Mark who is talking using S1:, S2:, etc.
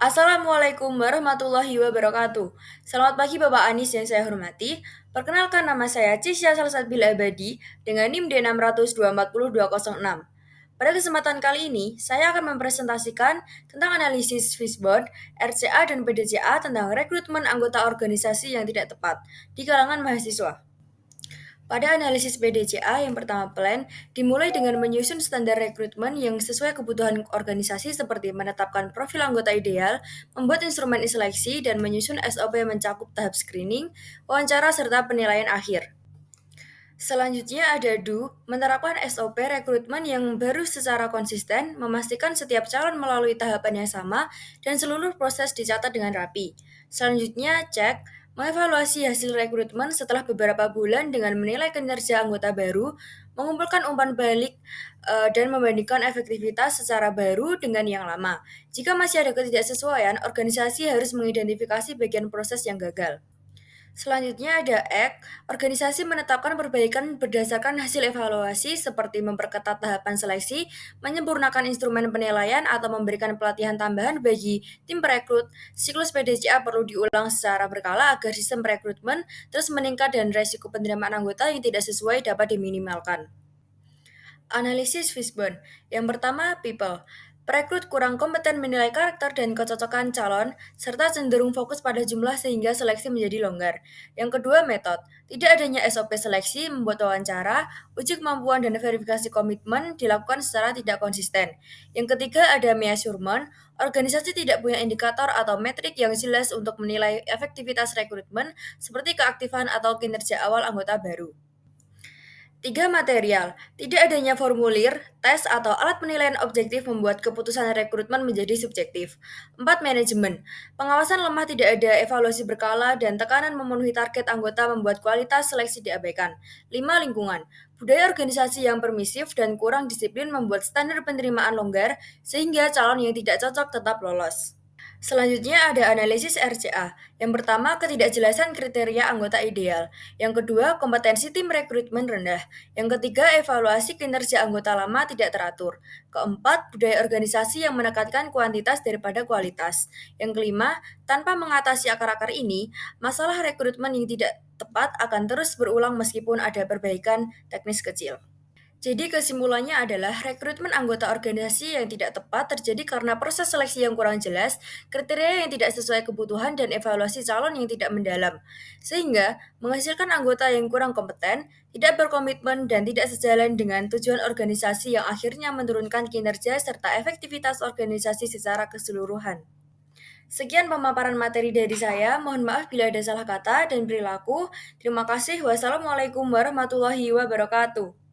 S1: Assalamualaikum warahmatullahi wabarakatuh. Selamat pagi Bapak Anis yang saya hormati. Perkenalkan nama saya Cisya Salsabila Abadi dengan NIM D6024026. Pada kesempatan kali ini, saya akan mempresentasikan tentang analisis Fishbone, RCA, dan PDCA tentang rekrutmen anggota organisasi yang tidak tepat di kalangan mahasiswa. Pada analisis PDCA yang pertama plan, dimulai dengan menyusun standar rekrutmen yang sesuai kebutuhan organisasi seperti menetapkan profil anggota ideal, membuat instrumen seleksi, dan menyusun SOP yang mencakup tahap screening, wawancara, serta penilaian akhir. Selanjutnya ada do, menerapkan SOP rekrutmen yang baru secara konsisten, memastikan setiap calon melalui tahapan yang sama, dan seluruh proses dicatat dengan rapi. Selanjutnya cek, mengevaluasi hasil rekrutmen setelah beberapa bulan dengan menilai kinerja anggota baru, mengumpulkan umpan balik, dan membandingkan efektivitas secara baru dengan yang lama. Jika masih ada ketidaksesuaian, organisasi harus mengidentifikasi bagian proses yang gagal. Selanjutnya ada Act, organisasi menetapkan perbaikan berdasarkan hasil evaluasi seperti memperketat tahapan seleksi, menyempurnakan instrumen penilaian, atau memberikan pelatihan tambahan bagi tim perekrut. Siklus PDCA perlu diulang secara berkala agar sistem rekrutmen terus meningkat dan resiko penerimaan anggota yang tidak sesuai dapat diminimalkan. Analisis Fishbone. Yang pertama, people. Perekrut kurang kompeten menilai karakter dan kecocokan calon, serta cenderung fokus pada jumlah sehingga seleksi menjadi longgar. Yang kedua, method. Tidak adanya SOP seleksi, membuat wawancara, uji kemampuan dan verifikasi komitmen dilakukan secara tidak konsisten. Yang ketiga, ada measurement. Organisasi tidak punya indikator atau metrik yang jelas untuk menilai efektivitas rekrutmen, seperti keaktifan atau kinerja awal anggota baru. Tiga, material. Tidak adanya formulir, tes, atau alat penilaian objektif membuat keputusan rekrutmen menjadi subjektif. Empat, manajemen. Pengawasan lemah, tidak ada evaluasi berkala, dan tekanan memenuhi target anggota membuat kualitas seleksi diabaikan. Lima, lingkungan. Budaya organisasi yang permisif dan kurang disiplin membuat standar penerimaan longgar, sehingga calon yang tidak cocok tetap lolos. Selanjutnya ada analisis RCA. Yang pertama, ketidakjelasan kriteria anggota ideal. Yang kedua, kompetensi tim rekrutmen rendah. Yang ketiga, evaluasi kinerja anggota lama tidak teratur. Keempat, budaya organisasi yang menekankan kuantitas daripada kualitas. Yang kelima, tanpa mengatasi akar-akar ini, masalah rekrutmen yang tidak tepat akan terus berulang meskipun ada perbaikan teknis kecil. Jadi kesimpulannya adalah rekrutmen anggota organisasi yang tidak tepat terjadi karena proses seleksi yang kurang jelas, kriteria yang tidak sesuai kebutuhan, dan evaluasi calon yang tidak mendalam. Sehingga menghasilkan anggota yang kurang kompeten, tidak berkomitmen, dan tidak sejalan dengan tujuan organisasi yang akhirnya menurunkan kinerja serta efektivitas organisasi secara keseluruhan. Sekian pemaparan materi dari saya. Mohon maaf bila ada salah kata dan perilaku. Terima kasih. Wassalamualaikum warahmatullahi wabarakatuh.